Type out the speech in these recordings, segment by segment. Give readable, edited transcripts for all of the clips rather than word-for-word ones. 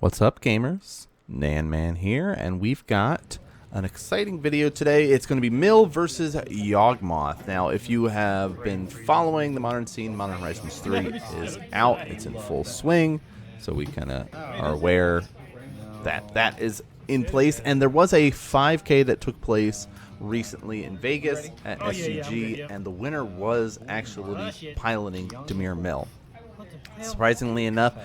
What's up, gamers? NanMan here, and we've got an exciting video today. It's going to be Mill versus Yawgmoth. Now, if you have been following the modern scene, Modern Horizons 3 is out. It's in full swing, so we kind of are aware that that is in place. And there was a 5K that took place recently in Vegas at SCG, and the winner was actually piloting Demir Mill. Surprisingly enough,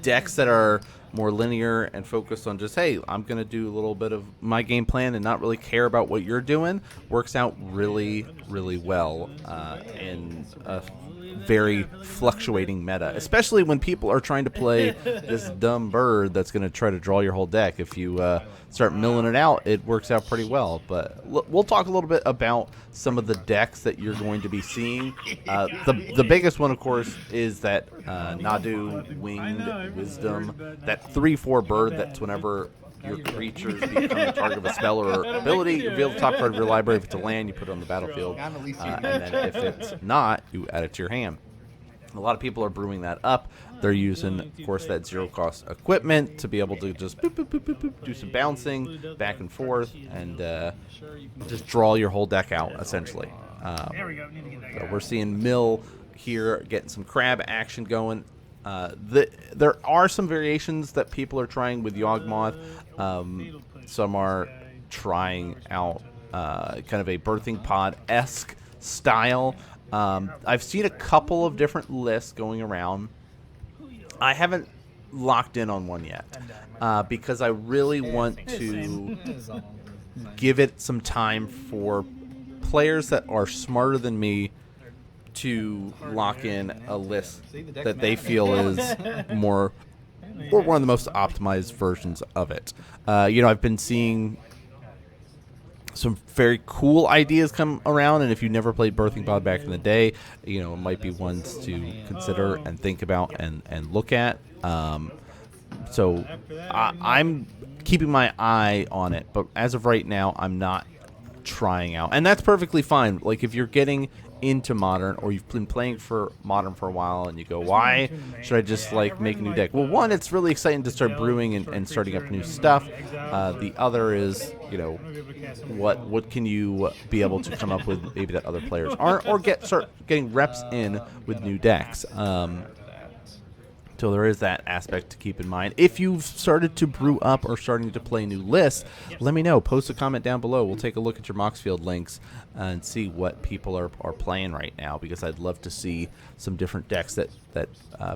decks that are more linear and focused on just, hey, I'm going to do a little bit of my game plan and not really care about what you're doing, works out really, really well in a very fluctuating meta, especially when people are trying to play this dumb bird that's going to try to draw your whole deck. If you start milling it out, it works out pretty well. But we'll talk a little bit about some of the decks that you're going to be seeing. The biggest one, of course, is that Nadu Winged Wisdom, that 3/4 bird that's whenever your creatures become the target of a spell or ability, you reveal the top card of your library. If it's a land, you put it on the battlefield. And then if it's not, you add it to your hand. A lot of people are brewing that up. They're using, of course, that zero-cost equipment to be able to just boop, boop, boop, boop, boop, do some bouncing back and forth and just draw your whole deck out, essentially. So we're seeing Mill here getting some crab action going. There are some variations that people are trying with Yawgmoth. Some are trying out kind of a birthing pod-esque style. I've seen a couple of different lists going around. I haven't locked in on one yet because I really want to give it some time for players that are smarter than me to lock in a list that they feel is more or one of the most optimized versions of it. I've been seeing some very cool ideas come around, and if you never played Birthing Pod back in the day, it might be ones to consider and think about and look at. So I'm keeping my eye on it, but as of right now, I'm not trying out, and that's perfectly fine. Like, if you're getting into Modern, or you've been playing for Modern for a while and you go, why should I just make a new deck? Well, one, it's really exciting to start brewing and starting up new stuff. The other is, what can you be able to come up with maybe that other players aren't, or start getting reps in with new decks. So there is that aspect to keep in mind. If you've started to brew up or starting to play new lists, let me know. Post a comment down below. We'll take a look at your Moxfiled links and see what people are playing right now, because I'd love to see some different decks that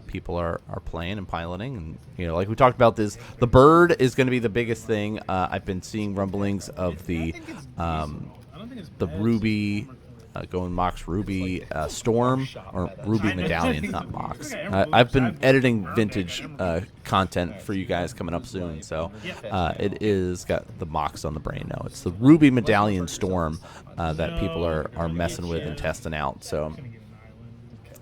people are playing and piloting. And like we talked about, the bird is going to be the biggest thing. I've been seeing rumblings of the Ruby. Going Mox Ruby Storm, or Ruby Medallion, not Mox. I've been editing vintage content for you guys coming up soon, so it is got the Mox on the brain now. It's the Ruby Medallion Storm that people are messing with and testing out, so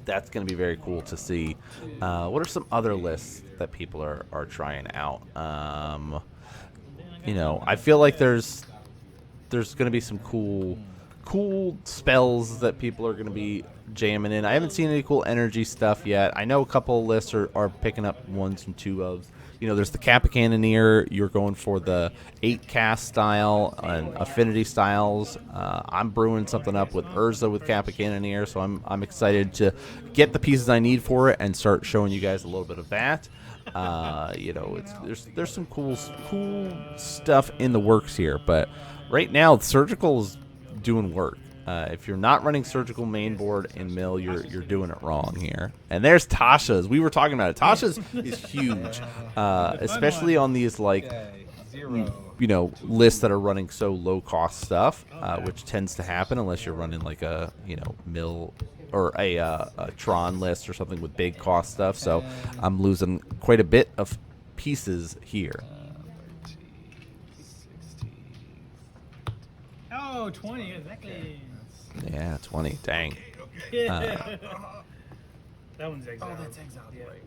that's going to be very cool to see. What are some other lists that people are trying out? I feel like there's going to be some cool spells that people are going to be jamming in. I haven't seen any cool energy stuff yet. I know a couple of lists are picking up ones and two of. There's the Kappa Cannoneer. You're going for the 8-cast style and affinity styles. I'm brewing something up with Urza with Kappa Cannoneer, so I'm excited to get the pieces I need for it and start showing you guys a little bit of that. There's some cool stuff in the works here, but right now Surgical is doing work. If you're not running Surgical main board in Mill, you're doing it wrong here. And there's Tasha's. We were talking about it. Tasha's is huge, especially on these lists that are running so low cost stuff, which tends to happen unless you're running like a Mill or a Tron list or something with big cost stuff. So I'm losing quite a bit of pieces here. Oh, 20, exactly. Yeah, 20. Dang. That one's exiled. Oh, that's exiled. Yeah. Right.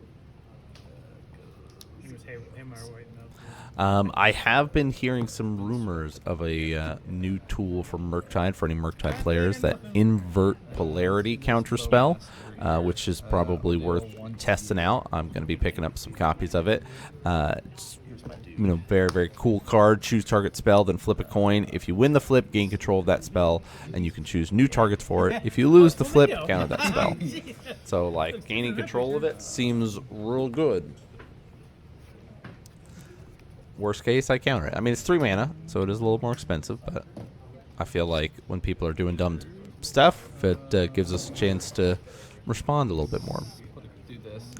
He was him or white notes. I have been hearing some rumors of a new tool for Murktide for any Murktide players, that invert polarity counter spell, which is probably worth testing out. I'm going to be picking up some copies of it. It's, very, very cool card. Choose target spell, then flip a coin. If you win the flip, gain control of that spell, and you can choose new targets for it. If you lose the flip, counter that spell. So, like, gaining control of it seems real good. Worst case, I counter it. I mean, it's 3 mana, so it is a little more expensive, but I feel like when people are doing dumb stuff, it gives us a chance to respond a little bit more.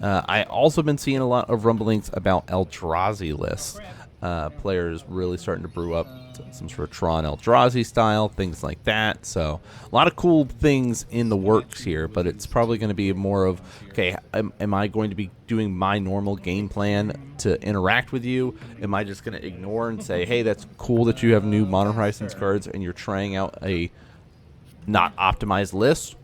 I also been seeing a lot of rumblings about Eldrazi lists. Players really starting to brew up some sort of Tron Eldrazi style, things like that. So a lot of cool things in the works here, but it's probably going to be more of, okay, am I going to be doing my normal game plan to interact with you? Am I just going to ignore and say, hey, that's cool that you have new Modern Horizons cards and you're trying out a not optimized list,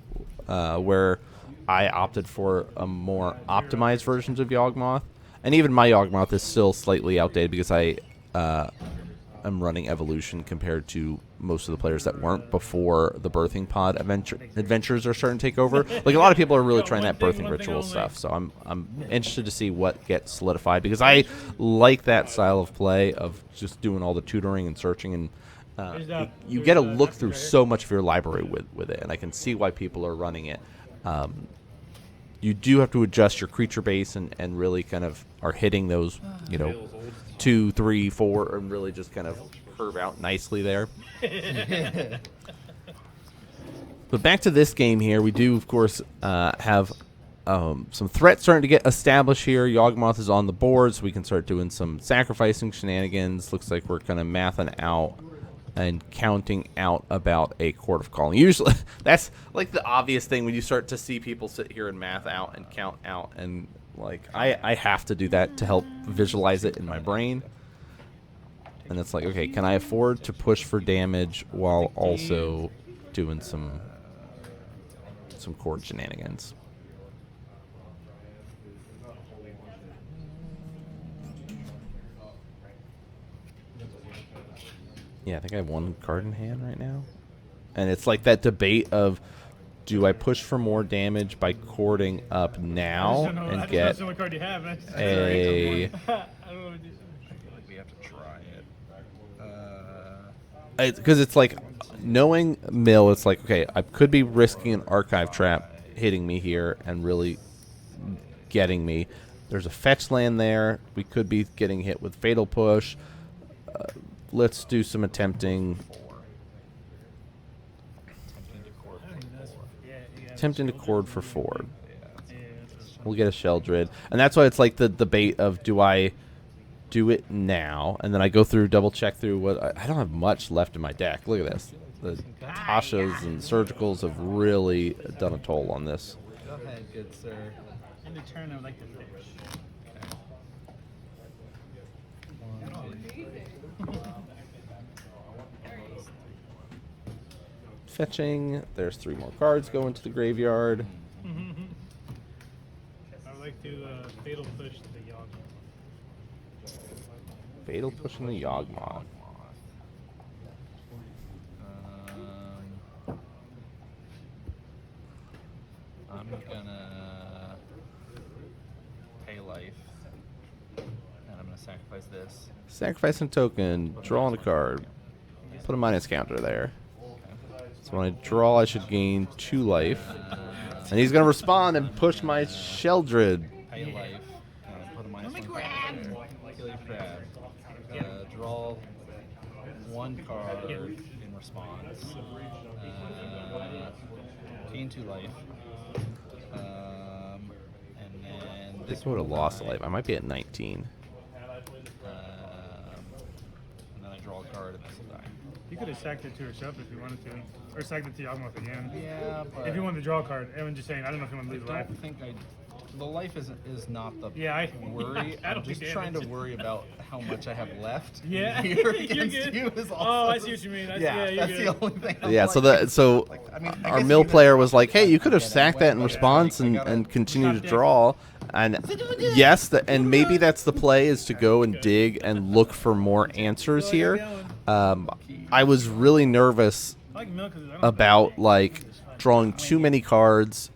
where I opted for a more optimized versions of Yawgmoth. And even my Yawgmoth is still slightly outdated because I am running Evolution compared to most of the players that weren't before the Birthing Pod adventures are starting to take over. Like, a lot of people are really trying that Birthing Ritual stuff. So I'm interested to see what gets solidified, because I like that style of play of just doing all the tutoring and searching, and you get to look through so much of your library with it, and I can see why people are running it. You do have to adjust your creature base and really kind of are hitting those, 2, 3, 4, and really just kind of curve out nicely there. But back to this game here, we do, of course, have some threats starting to get established here. Yawgmoth is on the board, so we can start doing some sacrificing shenanigans. Looks like we're kind of mathing out and counting out about a Court of Calling. Usually, that's like the obvious thing when you start to see people sit here and math out and count out. And, like, I have to do that to help visualize it in my brain. And it's like, okay, can I afford to push for damage while also doing some chord shenanigans? Yeah, I think I have 1 card in hand right now. And it's like that debate of, do I push for more damage by cording up now and get a... I feel like we have to try it. Because it's like, knowing Mill, it's like, okay, I could be risking an Archive Trap hitting me here and really getting me. There's a fetch land there. We could be getting hit with Fatal Push. Let's do some attempting to cord for 4. We'll get a Sheldred. And that's why it's like the debate of, do I do it now? And then I go through, double check through what... I don't have much left in my deck. Look at this. The Tashas and Surgicals have really done a toll on this. Go ahead, good sir. In the turn, I would like to fish. Fetching. There's 3 more cards going to the graveyard. I would like to fatal push the Yawgmoth. Fatal pushing the Yawgmoth. I'm gonna pay life, and I'm gonna sacrifice this. Sacrificing token. Drawing a card. Put a minus counter there. So when I draw, I should gain 2 life. And he's going to respond and push my Sheldred. Pay life. Put a minus 1 counter there. Kill your crab. Draw 1 card in response. Gain 2 life. And then I think I would have lost a life. I might be at 19. And then I draw a card and this will die. You could have sacked it to yourself if you wanted to. Or sacked it to Yawgmoth again. Yeah, but If you wanted to draw a card. I'm just saying, I don't know if you want to lose I life. don't think the life is not the I worry. I'm don't just think trying to damage. worry about how much I have left. Yeah, here you're against good. you is also. Oh, I see what you mean. Yeah, you're that's good. the only thing. I'm Yeah, like, so I mean, I our guess mill even player if was like, hey, you could have get sacked anyway, that in but response I gotta and continue to Stop draw. And yes, and maybe that's the play, is to go and dig and look for more answers here. I was really nervous about like drawing too many cards,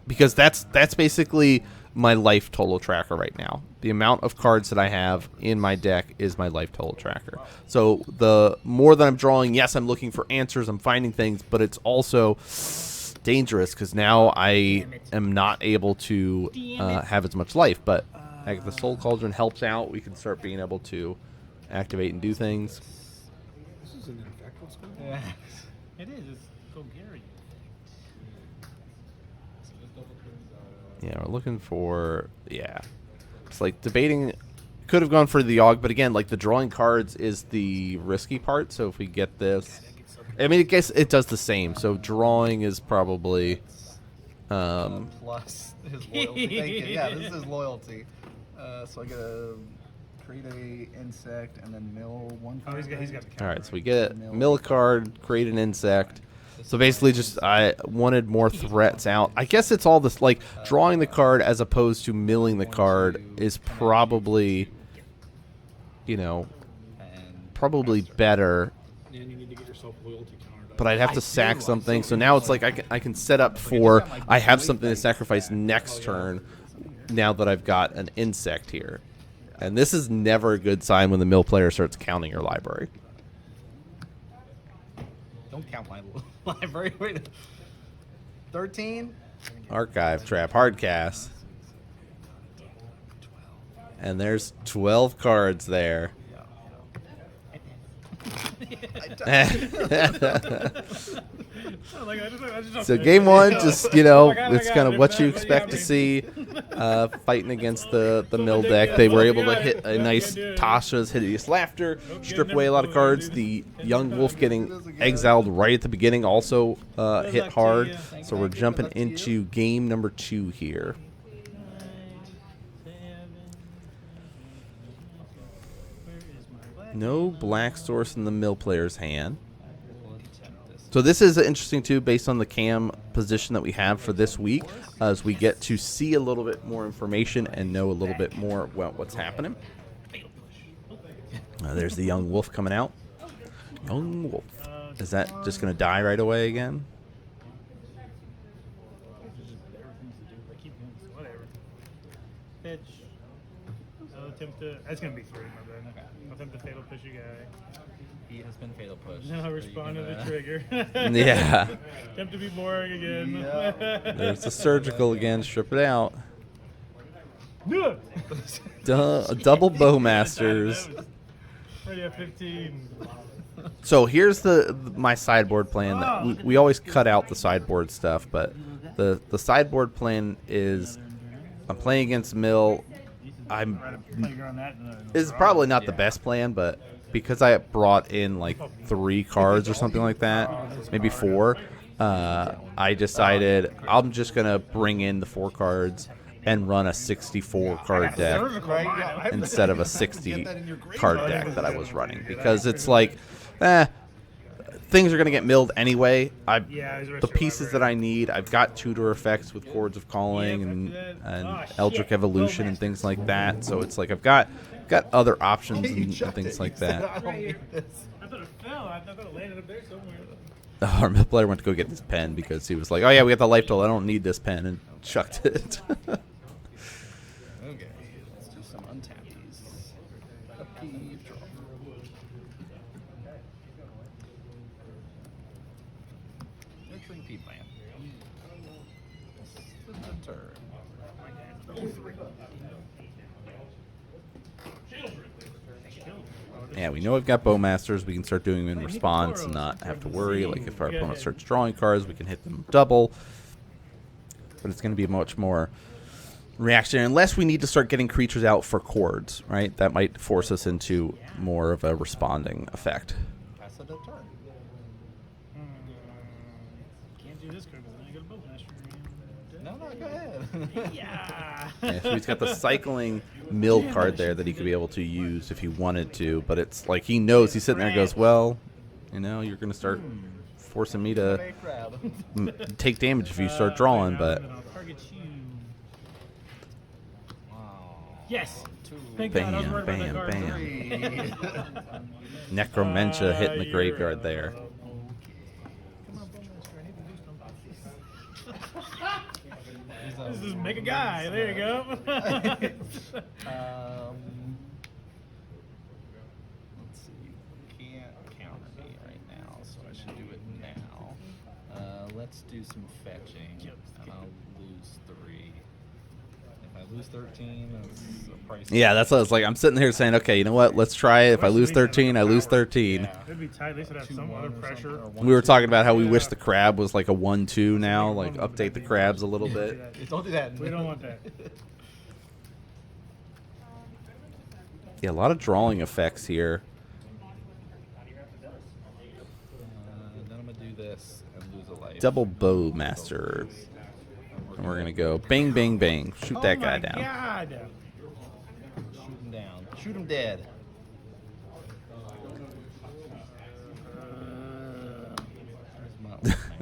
because that's basically my life total tracker right now. The amount of cards that I have in my deck is my life total tracker. So the more that I'm drawing, yes, I'm looking for answers, I'm finding things, but it's also dangerous because now I am not able to have as much life. But like, the Soul Cauldron helps out. We can start being able to activate and do things. This is an effect. What's going on? Yeah. It is. It's Golgari. Yeah, we're looking for, yeah. It's like debating, could have gone for the Yawg, but again, like the drawing cards is the risky part. So if we get this, I mean, I guess it does the same. So drawing is probably, Plus his loyalty. Thank you. Yeah, this is his loyalty. So I gotta create a insect and then mill one Oh, card. he's got the all right, so we get mill a card, create an insect. So basically just, I wanted more threats out. I guess it's all this, like, drawing the card as opposed to milling the card is probably, you know, probably better. And you need to get yourself loyalty countered. But I'd have to sack something. So now it's like I can set up for, I have something to sacrifice next turn now that I've got an insect here. And this is never a good sign when the mill player starts counting your library. Don't count my library. Wait. 13? Archive trap, hard cast. And there's 12 cards there. So game one, just, you know, it's kind of what you expect to see, fighting against the mill deck. They were able to hit a nice Tasha's Hideous Laughter, strip away a lot of cards. The Young Wolf getting exiled right at the beginning also hit hard. So we're jumping into game number 2 here. No black source in the mill player's hand. So this is interesting too, based on the cam position that we have for this week, as we get to see a little bit more information and know a little bit more about what's happening. There's the Young Wolf coming out. Young Wolf. Is that just going to die right away again? Whatever. Pitch. I'll attempt to. That's gonna be 3, my bad. Okay. I'll attempt to fatal push you guy. He has been fatal pushed. Now Are you respond to the gonna- trigger. Yeah. Attempt to be boring again. There's the surgical again. Strip it out. Double Bowmasters. Already at 15. So here's my sideboard plan. That we always cut out the sideboard stuff, but the sideboard plan is I'm playing against Mill. It's probably not the best plan, but because I brought in like 3 cards or something like that, maybe 4, I decided I'm just gonna bring in the 4 cards and run a 64 card deck instead of a 60 card deck that I was running, because it's like, things are going to get milled anyway. The pieces that I need, I've got tutor effects with Chords of Calling and Eldritch Evolution and things like that. So it's like I've got other options and things like that. I thought it fell. I thought it landed up there somewhere. Our mill player went to go get this pen because he was like, oh yeah, we got the life total, I don't need this pen, and chucked it. Okay, let's do some untappies. Upkeep, draw. Nurturing Pea Plant. This is the turn. Yeah, we know we've got Bowmasters. We can start doing them in response and not have to worry. Like if our opponent starts drawing cards, we can hit them double. But it's going to be much more reactionary, unless we need to start getting creatures out for chords, right? That might force us into more of a responding effect. Pass it up turn. Can't do this card because then I got a Bowmaster. No, go ahead. Yeah. Yeah, so he's got the cycling mill card there that he could be able to use if he wanted to, but it's like he knows, he's sitting there and goes, well, you know, you're going to start forcing me to take damage if you start drawing, but I'll target you. Yes. Thank God, I was worried about that card. Bam. Necromentia hitting the graveyard there. Come on, Bowmaster, I need to do something. This is make a guy. There you go. Let's see. You can't counter me right now, so I should do it now. Let's do some fetching, and I'll lose 3. If I lose 13, that's a price. Yeah, that's what I was like. I'm sitting here saying, okay, you know what? Let's try it. If I lose 13, I lose 13. Yeah. It'd be tight. At least it'd have some other pressure. We were talking about how we wish the crab was like a 1-2 now, like update the crabs a little bit. Don't do that. We don't want that. Yeah, a lot of drawing effects here. Then I'm gonna do this and lose a life. Double Bowmaster. And we're going to go bang, bang, bang. Shoot that guy down. God. Shoot him down. Shoot him dead.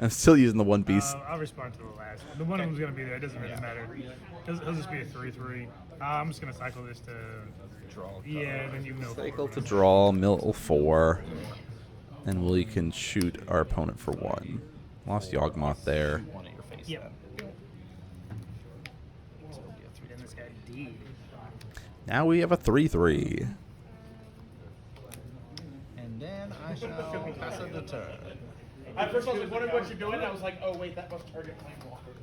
I'm still using the one beast. I'll respond to the last. The one of them's going to be there. It doesn't really matter. He'll just be a 3-3. I'm just going to cycle this to... Draw. Yeah, then you mill. Cycle to draw, mill 4. And we can shoot our opponent for 1. Lost Yawgmoth there. One at your face. Yep. Then. So it'll be a 3. And this guy D. Now we have a 3-3. And then I shall pass it to turn. At first I was like wondering what you're doing. I was like, oh wait, that must target Planeswalker.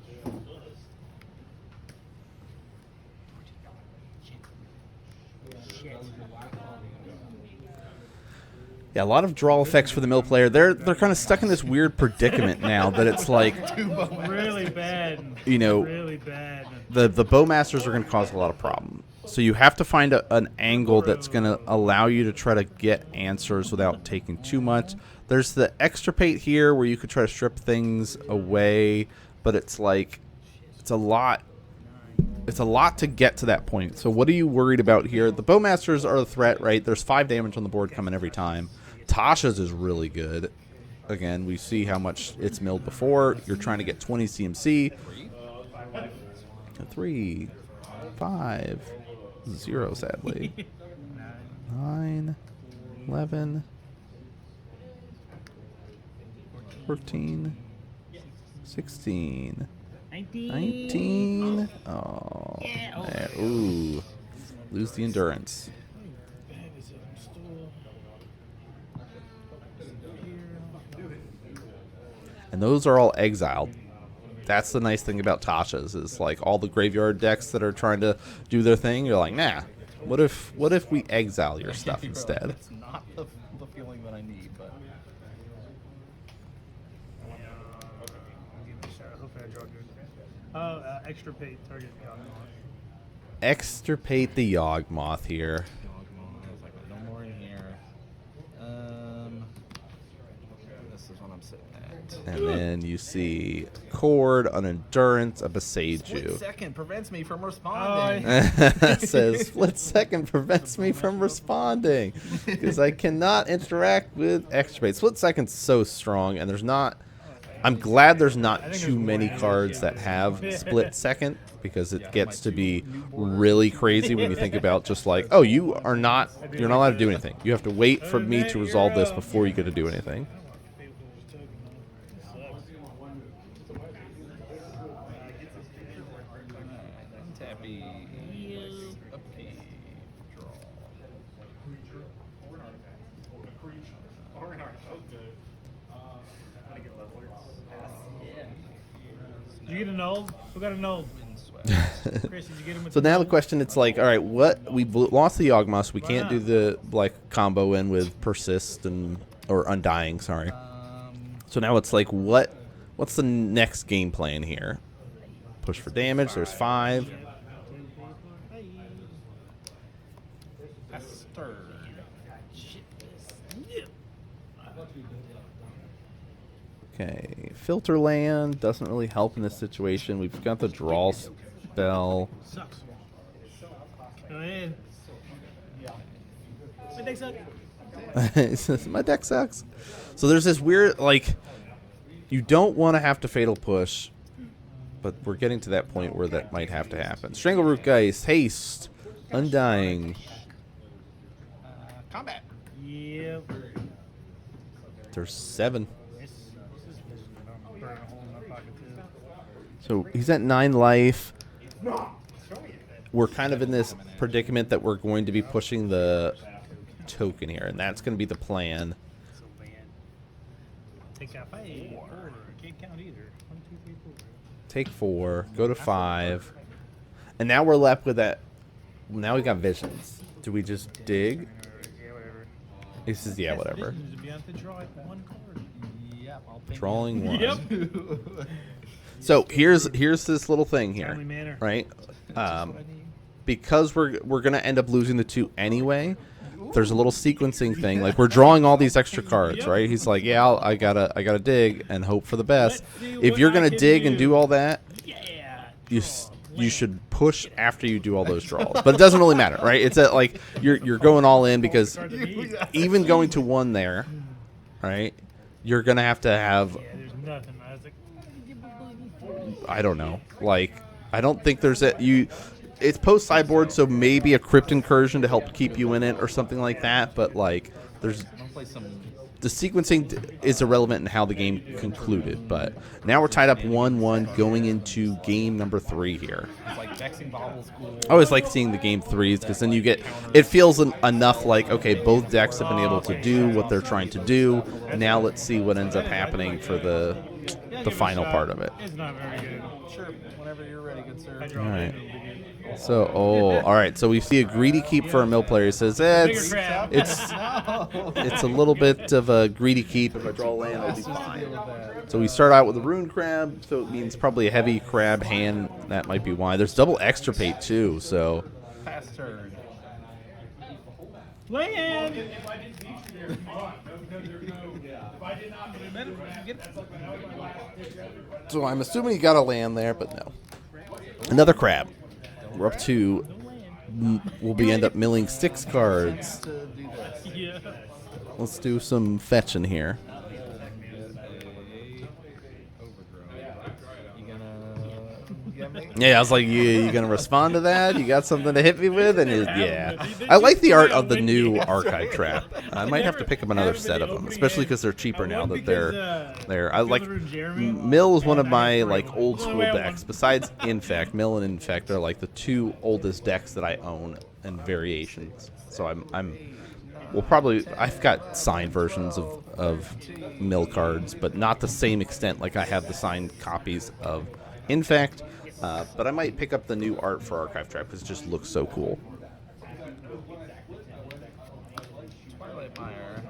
Yeah, a lot of draw effects for the mill player. They're kind of stuck in this weird predicament now that it's like, Really bad. you know, Really bad. the Bowmasters are going to cause a lot of problem. So you have to find an angle that's going to allow you to try to get answers without taking too much. There's the extirpate here where you could try to strip things away, but it's like it's a lot to get to that point. So what are you worried about here? The Bowmasters are a threat, right? There's 5 damage on the board coming every time. Tasha's is really good. Again, we see how much it's milled before. You're trying to get 20 CMC. 3, 5, 0, sadly. 9, 11, 14, 16, 19. Oh, there. Ooh. Lose the endurance. And those are all exiled. That's the nice thing about Tasha's is like all the graveyard decks that are trying to do their thing. You're like, nah. What if we exile your stuff instead? It's not the feeling that I need, but Hopefully I draw good. Extirpate target Yawgmoth. Extirpate the Yawgmoth here. no more in here. This is what I'm sitting at. And then you see Cord, an Endurance, a Split Beseiju. second prevents me from responding. It says split second prevents me from responding because I cannot interact with extirpate. Split second's so strong, and there's not. I'm glad there's not too many cards that have split second because it gets to be really crazy when you think about just like, oh, you're not allowed to do anything. You have to wait for me to resolve this before you get to do anything. Tappy. Upkeep. Draw. Did you get a null? Who got a null? Chris, did you get him with So the now null? the question, it's like, all right, we've lost the Yawgmoth, so we can't do the like combo in with persist or undying. Sorry. So now it's like, what's the next game plan here? Push for damage. There's 5. Okay, filter land doesn't really help in this situation. We've got the draw spell. Sucks. Go ahead. My deck sucks. My deck sucks. So there's this weird, like, you don't want to have to fatal push, but we're getting to that point where that might have to happen. Strangleroot Geist, haste, Undying. Combat. Yep. There's 7. This is vision. I'm burning a hole in my pocket too. So he's at 9 life. We're kind of in this predicament that we're going to be pushing the token here, and that's going to be the plan. So bad. Take out 5. Can't count either. 1, 2, 3, 4. Take 4. Go to 5. And now we're left with that. Now we got visions. Do we just dig? Yeah, whatever. He says, yeah, whatever. Visions would be on to draw 1 card. Yep, I'll ping Drawing 1. Yep. So here's this little thing here, Timely manner. right? Because we're gonna end up losing the 2 anyway. There's a little sequencing thing, like we're drawing all these extra cards, right? He's like, yeah, I gotta dig and hope for the best. Let's see If what you're I gonna can dig and do. do all that, Yeah. you should push after you do all those draws. But it doesn't really matter, right? It's like you're going all in because even going to 1 there, right? You're gonna have to have, Yeah, there's nothing. I was like, I don't know, like I don't think there's it's post sideboard, so maybe a crypt incursion to help keep you in it or something like that. But like, I'll play some. the sequencing is irrelevant in how the game concluded. But now we're tied up 1-1 going into game number 3 here. It's like vexing bobbles. Cool. I always like seeing the game 3s because then you get, it feels enough like, okay, both decks have been able to do what they're trying to do. Now let's see what ends up happening for the final part of it. It's not very good. Sure, whenever you're ready, good sir. I draw All right. it, it'll be good. So, all right. So we see a greedy keep for a mill player. He says, it's crab. it's a little bit of a greedy keep. If I draw a land, I'll be fine. So we start out with a rune crab, so it means probably a heavy crab hand. That might be why. There's double extirpate too, so. Pass turn. Land! So I'm assuming you got a land there, but no. Another crab. We're up to. We'll be end up milling 6 cards. To do this. Yeah. Let's do some fetching here. You gonna make Yeah, I was like, you gonna respond to that? You got something to hit me with? And yeah, I like the art of the new archive trap. I might have to pick up another set of them, especially because they're cheaper now that they're. I like Mill is one of my like old school decks. Besides Infect, Mill and Infect are like the 2 oldest decks that I own and variations. So I've got signed versions of Mill cards, but not the same extent like I have the signed copies of Infect. But I might pick up the new art for Archive Trap because it just looks so cool. Twilight Mire.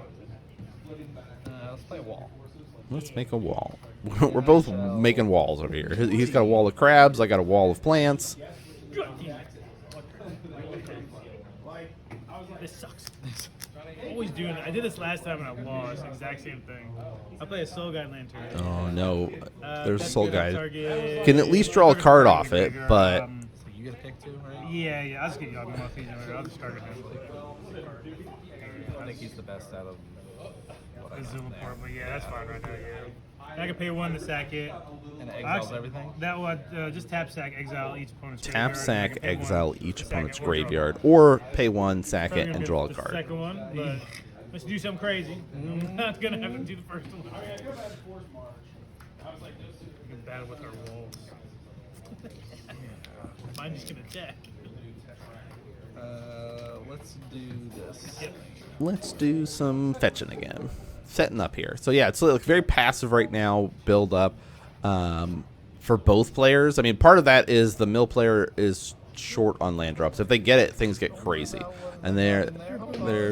Let's play a wall. Let's make a wall. We're both making walls over here. He's got a wall of crabs. I got a wall of plants. This sucks. Always doing it. I did this last time and I lost. Exact same thing. I play a Soul Guide Lantern. Oh no, there's a Soul Guide. Target. Can at least draw a card off it, but So you get a pick too, right? Yeah, I'll just get Yawgmoth. I'll just target him. I think he's the best out of what I The got Zilla there. part, but yeah, that's fine right now. Yeah. I can pay 1 to sack it. And it exiles Actually, everything. That would just tap sack, exile each opponent's tap, graveyard. I sack, can pay 1, exile each sack opponent's it, or draw. graveyard, or pay 1, sack Probably it, gonna and get draw a the card. second one, but let's do something crazy. I'm not gonna have to do the first one. We can battle with our walls. Mine's just gonna attack. Let's do this. Yep. Let's do some fetching again. Setting up here. So yeah, it's like very passive right now, build up for both players. I mean, part of that is the mill player is short on land drops. If they get it, things get crazy. And they're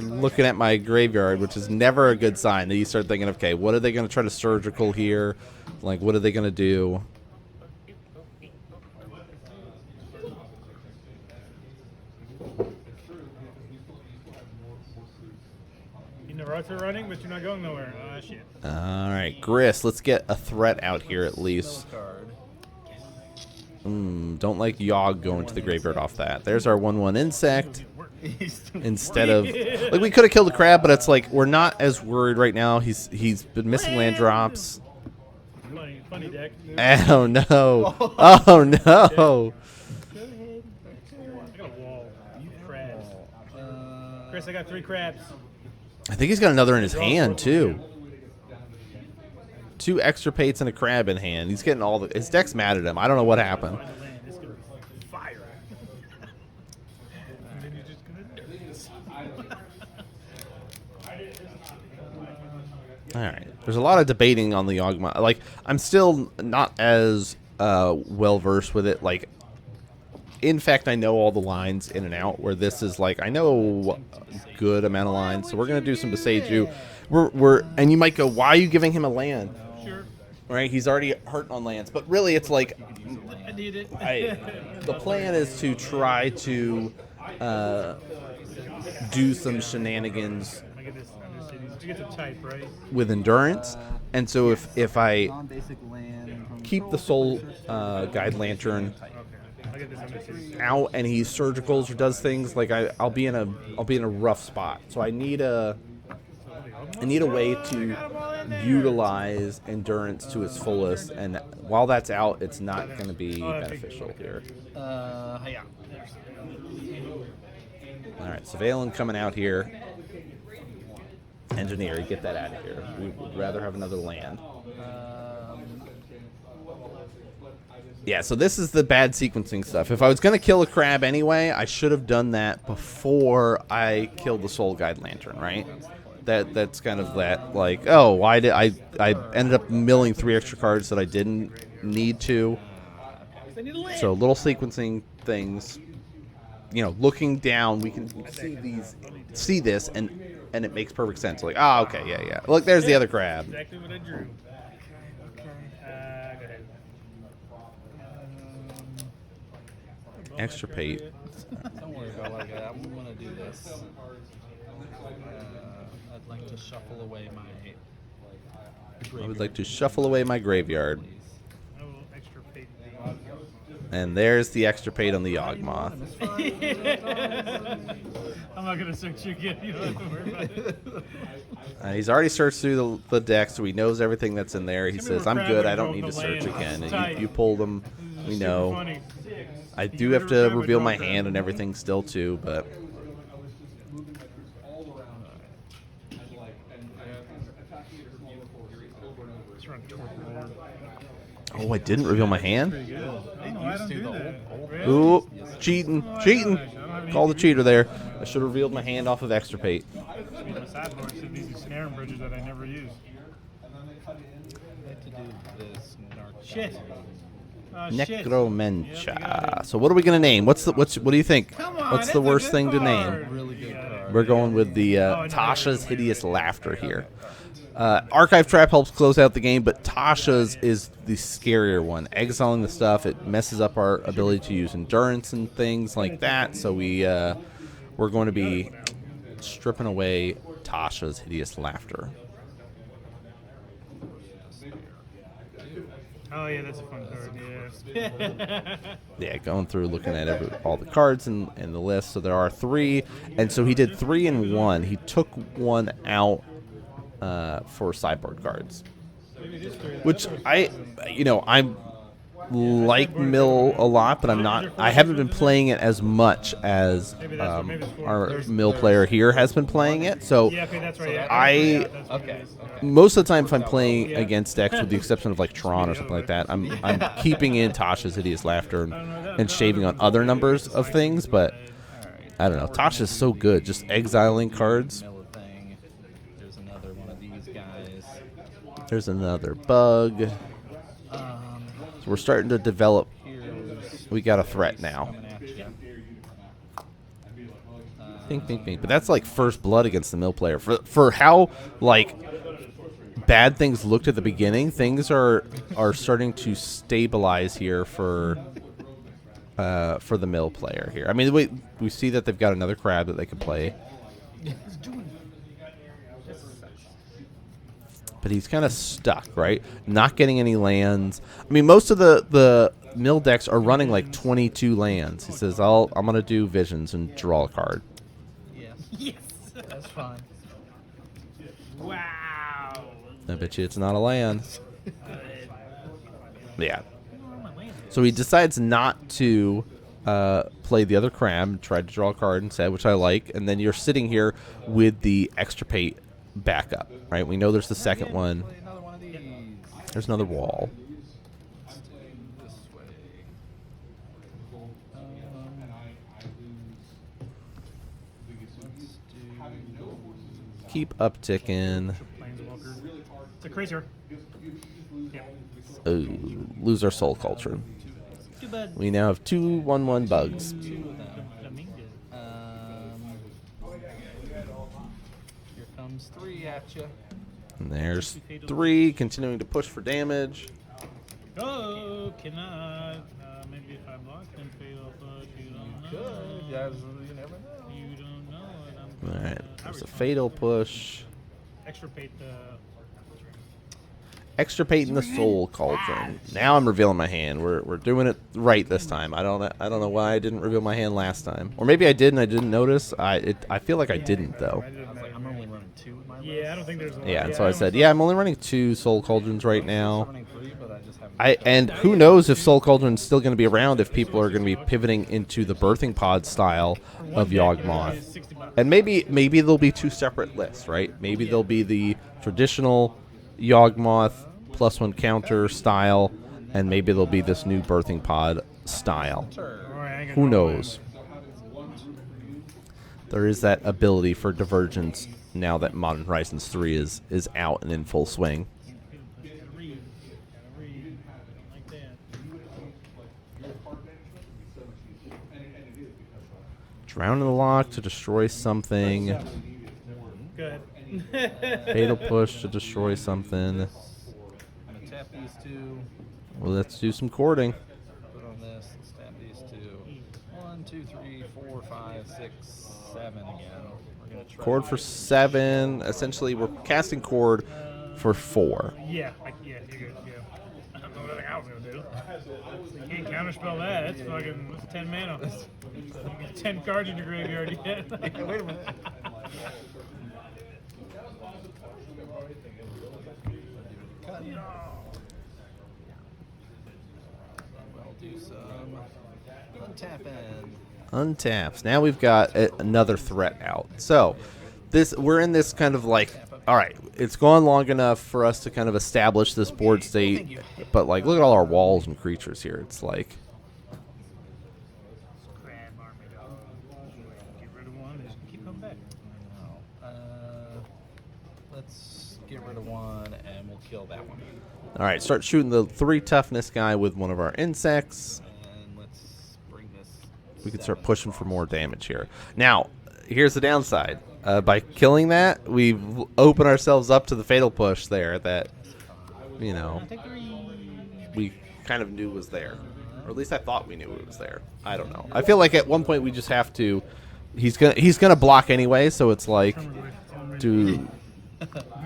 looking at my graveyard, which is never a good sign. Then you start thinking, okay, what are they going to try to surgical here? Like, what are they going to do? You know, routes are running, but you're not going nowhere. Ah, shit. All right, Gris, let's get a threat out here at least. Card. Don't like Yawg going to the graveyard off that. There's our 1/1 insect. Instead of like we could have killed a crab, but it's like we're not as worried right now. He's been missing land drops. Funny deck. Oh no! Oh no! I got a wall. Chris, I got 3 crabs. I think he's got another in his hand, too. 2 extra pates and a crab in hand. He's getting all the... His deck's mad at him. I don't know what happened. Find the land. It's gonna be fire. And then you're just gonna do this. All right. There's a lot of debating on the Yawgmoth. Like, I'm still not as well-versed with it. Like, in fact, I know all the lines in and out, where this is like, I know a good amount of lines, so we're going to do some Beseiju. And you might go, why are you giving him a land? Sure. Right? He's already hurt on lands. But really, it's like, I need it. the plan is to try to do some shenanigans I get this. You get the type, right? with endurance. And so if I Non-basic land. keep the Soul Guide Lantern Okay. I get this. I'm gonna see. out and he surgicals or does things, like I'll be in a rough spot. So I need a way to utilize endurance to its fullest, and while that's out, it's not going to be beneficial here. Yeah. All right, so Valen coming out here. Engineer, get that out of here. We would rather have another land. Yeah, so this is the bad sequencing stuff. If I was going to kill a crab anyway, I should have done that before I killed the Soul Guide Lantern, right? That's kind of that, like, oh, why did I ended up milling 3 extra cards that I didn't need to. So little sequencing things. You know, looking down, we can see this, and it makes perfect sense. Like, oh, okay, yeah. Look, there's the other crab. Exactly what I drew. Okay. Go ahead. Extra pate. Don't worry about what I got. We want to do this. I'd like to shuffle away my. I would like to shuffle away my graveyard. I will extra pay. And there's the extra pate on the Yawgmoth. I'm not gonna search you again. You don't have to worry about it. He's already searched through the deck, so he knows everything that's in there. He Give me says, a I'm crab good. and I don't go need to with the search land. again. It's And tight. you pulled them. This is We super know. funny. I You do can have go to grab a reveal draw my crab. hand and everything still, too, but... Let's run toward the board. Oh, I didn't reveal my hand? No, I don't do that. Really? Ooh, cheating. Oh, I Cheating. don't have any Call the cheater there. I should have revealed my hand off of extra pate. The sideboard said these are snaring bridges that I never use. I'd like to do this. Shit. Oh, shit. Necromentia. So what are we gonna name? What do you think? Come on, What's that's the a worst good thing to card. name? Really good card. We're going with the no, Tasha's Hideous Laughter here. Archive Trap helps close out the game, but Tasha's is the scarier one. Exiling the stuff, it messes up our ability to use endurance and things like that. So we're going to be stripping away Tasha's Hideous Laughter. Oh yeah, that's a fun card. Yeah. Yeah, going through looking at all the cards in the list. So there are 3, and so he did 3 in 1. He took one out for sideboard cards, which I'm like Mill a lot, but I haven't been playing it as much as our Mill player here has been playing it. So Yeah, okay, that's right. Yeah. I That's what it is. most of the time, if I'm playing against decks, with the exception of like Tron or something like that, I'm keeping in Tasha's Hideous Laughter and shaving on other numbers of things. But I don't know, Tasha's so good, just exiling cards. Vanilla thing. There's another one of these guys. There's another bug. So we're starting to develop. Here's We got a threat now. coming at you. Think. But that's like first blood against the Mill player. For how like bad things looked at the beginning, things are starting to stabilize here for the Mill player here. I mean, we see that they've got another crab that they can play. But he's kind of stuck, right? Not getting any lands. I mean, most of the Mill decks are running like 22 lands. He says, I'm going to do visions and draw a card. Yes. Yes. That's fine. Wow. I bet you it's not a land. Yeah. So he decides not to played the other crab, tried to draw a card instead, which I like, and then you're sitting here with the extirpate backup, right? We know there's the second one. Play another one of these. There's another wall. Let's do this way. Keep upticking. Planeswalker. It's a crazier. Yeah. Ooh, lose our soul culture. Too bad. We now have 2/1/1 bugs. Two of them. I mean, good. Here comes 3 at you. And there's 3 continuing to push for damage. Oh, cannot. Maybe if I block, then fatal, but you don't know. Good. Yeah, you never know. You don't know it. All I'm right, gonna- there's a fatal push. Extirpate the. Extirpating the soul cauldron. Now I'm revealing my hand. We're doing it right this time. I don't know why I didn't reveal my hand last time, or maybe I did and I didn't notice. I feel like I didn't though. I was like, I'm only running 2 with my list. Yeah, I don't think there's a lot. Yeah, and so I said, yeah, I'm only running 2 soul cauldrons right I'm now. running 3, but I just haven't. And who knows if Soul Cauldron's still going to be around if people are going to be pivoting into the birthing pod style of Yawgmoth. 60 bucks. And maybe there'll be 2 separate lists, right? Maybe there'll be the traditional Yawgmoth +1 counter style, and maybe there'll be this new birthing pod style. Alright, I ain't Who gonna go knows? There is that ability for divergence now that Modern Horizons 3 is out and in full swing. Gotta read. Gotta read. Like that. Drown in the lock to destroy something. Go ahead. Fatal push to destroy something. I'm gonna tap these 2. Well, let's do some courting. Put on this. Let's tap these 2. 1, 2, 3, 4, 5, 6, 7 again. We're gonna try. Cord for 7. Essentially, we're casting cord for 4. Yeah, yeah, you're good. Yeah. I don't know what I was gonna do. You can't counterspell that. That's fucking 10 mana. You got 10 cards in your graveyard yet. Wait a minute. I'll do some untapping. Untaps. Now we've got another threat out. So, we're in this kind of like, all right, it's gone long enough for us to kind of establish this board state. But like, look at all our walls and creatures here. It's like, Crab army dog. Get rid of one. Just keep coming back. Let's get rid of 1 and we'll kill that one. all right, start shooting the 3 toughness guy with one of our insects. And let's bring this. We can start pushing for more damage here. Now, here's the downside. By killing that, we've opened ourselves up to the fatal push there that, you know, Take 3. we kind of knew was there. Or at least I thought we knew it was there. I don't know. I feel like at one point we just have to... He's gonna block anyway, so it's like...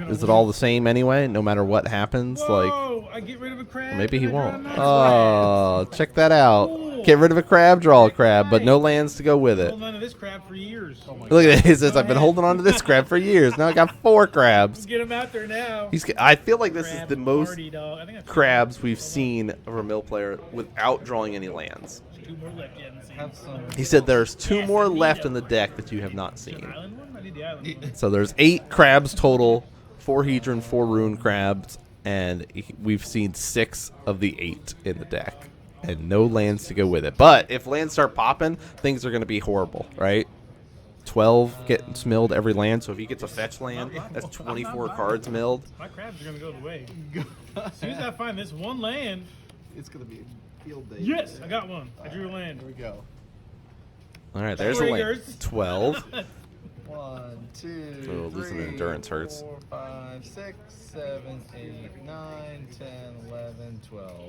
Is it all the same anyway, no matter what happens? Like... Whoa! I get rid of a crab. Maybe he and I draw won't. another Oh, check that out. Cool. Get rid of a crab, draw a crab, but no lands to go with crab. it. Holding on to this crab for years. Look at this. I've been holding on to this crab for years. Now I got 4 crabs. Get him out there now. I feel like this is Crab the most party, dog. I think I've crabs we've seen of a mill player without drawing any lands. 2 more left. You haven't seen. Have some. He said there's 2 more left in the deck that you have not seen. Island one? I need the island one. So there's 8 crabs total, 4 Hedron, 4 Rune crabs, and we've seen 6 of the 8 in the deck. And no lands to go with it. But if lands start popping, things are going to be horrible, right? 12 gets milled every land, so if he gets a fetch land, that's 24 cards milled. My crabs are gonna go the way. As soon as I find this one land, It's gonna be a field day. yes, I got one. I drew a land. Here we go. All right, there's a land. Triggers. 12. 1, 2, Oh, losing 3, endurance hurts. 4, 5, 6, 7, 8, 9, 10, 11, 12.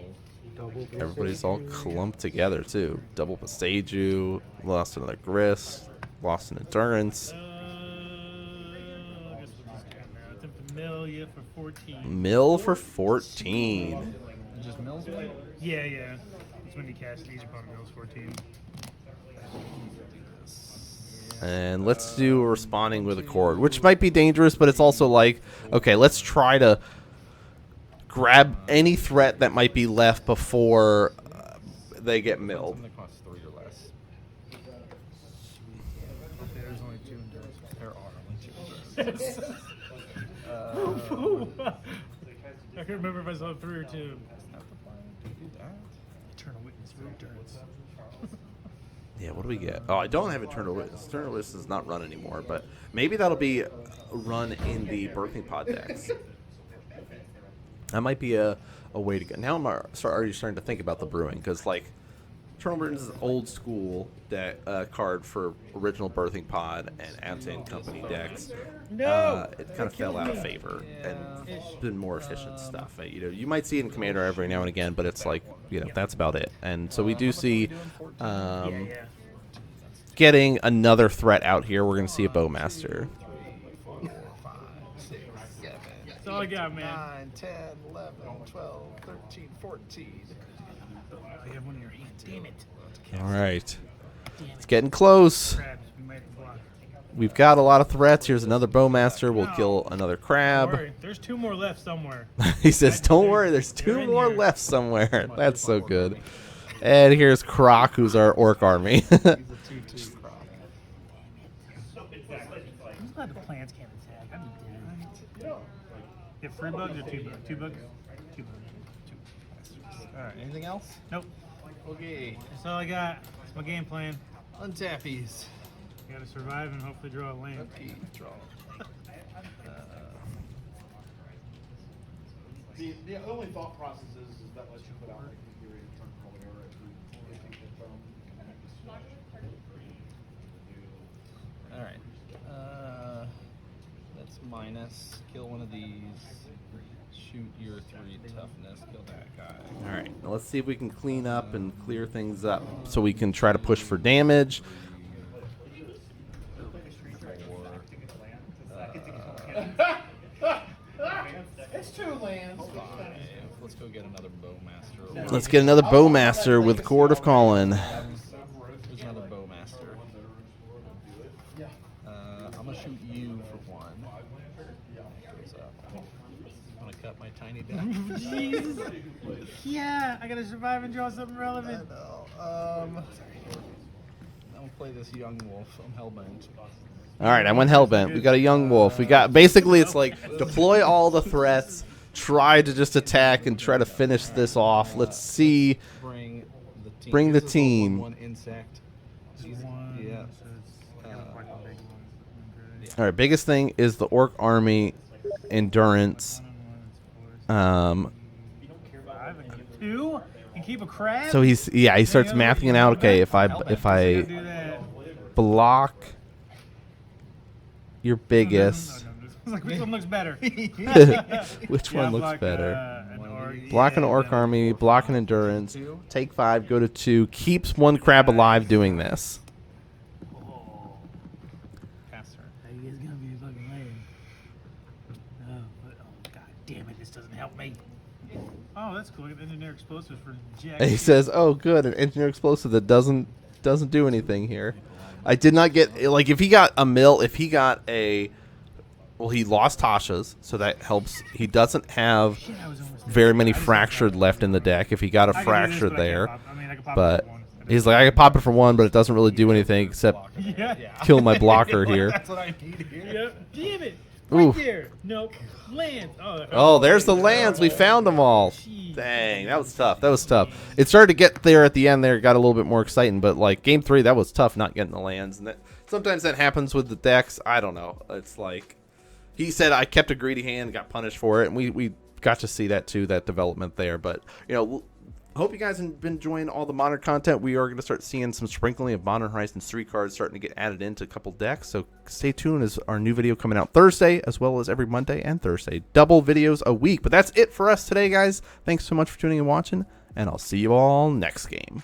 Everybody's all clumped together, too. Double Pasaju, lost another Grist, lost an endurance. I guess we'll just go now. It's a familiar for 14. Mill for 14. Just mills me? Yeah, yeah. It's when you cast these upon mills 14. And let's do a responding with a cord, which might be dangerous, but it's also like, okay, let's try to grab any threat that might be left before they get milled. Something that costs 3 or less. I can't remember if I saw 3 or 2. That's not the plan to do that. Eternal Witness for Endurance. Yeah, what do we get? Oh, I don't have Eternal Witness. Eternal Witness does not run anymore, but maybe that'll be run in the Birthing Pod decks. That might be a way to go. Now I'm already starting to think about the brewing, because, like, Eternal Witness is an old school deck, card for original Birthing Pod and Abzan Company decks. No! It kind of fell out of favor and been more efficient stuff. You know, you might see it in Commander every now and again, but it's like, you know, that's about it. And so we do see getting another threat out here. We're going to see a Bowmaster. 3, 4, 5, 6, 7. That's all I got, man. 9, 10, 11, 12, 13, 14. I have one in your hand. Damn it. All right. It's getting close. Crabs, we might block. We've got a lot of threats. Here's another Bowmaster. We'll kill another Don't crab. worry, there's 2 more left somewhere. He says, don't worry, there's They're 2 in more here. left somewhere. That's so good. And here's Croc, who's our orc army. He's a 2/2 croc. I'm glad the plants can't attack. I'd be dead. You have 3 bugs or 2 bugs? 2 bugs? 2 bugs. Alright, anything else? Nope. Okay. That's all I got. That's my game plan. Untappies. Gotta survive and hopefully draw a land. Repeat, draw. The only thought process is that lets you put out like the theory of turn call error if you get Alright. That's minus. Kill one of these. Shoot your 3 toughness. Kill that guy. All right, now let's see if we can clean up and clear things up so we can try to push for damage. 4. It's 2 lands. 5. Let's go get another Bowmaster. Let's get another Bowmaster with Court of Colin. There's another Bowmaster. I'm gonna shoot you for 1. Goes up. I'm gonna cut my tiny deck. Jesus. Yeah, I gotta survive and draw something relevant. I'm gonna play this Yawgmoth. I'm hellbent. All right, I went Hellbent. We got a Young Wolf. We got, basically, it's like deploy all the threats, try to just attack and try to finish this off. Let's see. Bring the team. Bring the team. One insect. Yeah. All right, biggest thing is the Orc Army endurance. 5 and keep 2 and keep a crab. So he starts mapping it out. Okay, if I do that. block your biggest, Like, which one looks better? which one looks block, better? an orc. Block an Orc Army, block an endurance, take 5, go to 2, keeps 1 crab alive doing this. Pass turn. Hey, it's gonna be a fucking lame. Oh, god damn it, this doesn't help me. Oh, that's cool. Get engineer explosives for Jack. And he says, "Oh, good, an engineer explosive that doesn't do anything here." I did not get, like, if he got a mill, if he got a, well, he lost Tasha's, so that helps. He doesn't have Shit, I was almost very there. many I just fractured left in the deck. If he got a I can do this, fracture but I can't there, pop- I mean, I can pop but it for 1. he's like, I can pop it for 1, but it doesn't really do anything except Yeah. kill my blocker here. That's what I need here. Yep. Damn it. Right Oof. there. Nope. Land. Oh, there's the lands. We found them all. Dang, that was tough. That was tough. It started to get there at the end there. Got a little bit more exciting, but like game 3, that was tough not getting the lands. And that, sometimes that happens with the decks. I don't know. It's like he said I kept a greedy hand, got punished for it, and we got to see that too, that development there. But, you know, hope you guys have been enjoying all the modern content. We are going to start seeing some sprinkling of Modern Horizons 3 cards starting to get added into a couple decks. So stay tuned as our new video coming out Thursday, as well as every Monday and Thursday. Double videos a week. But that's it for us today, guys. Thanks so much for tuning and watching, and I'll see you all next game.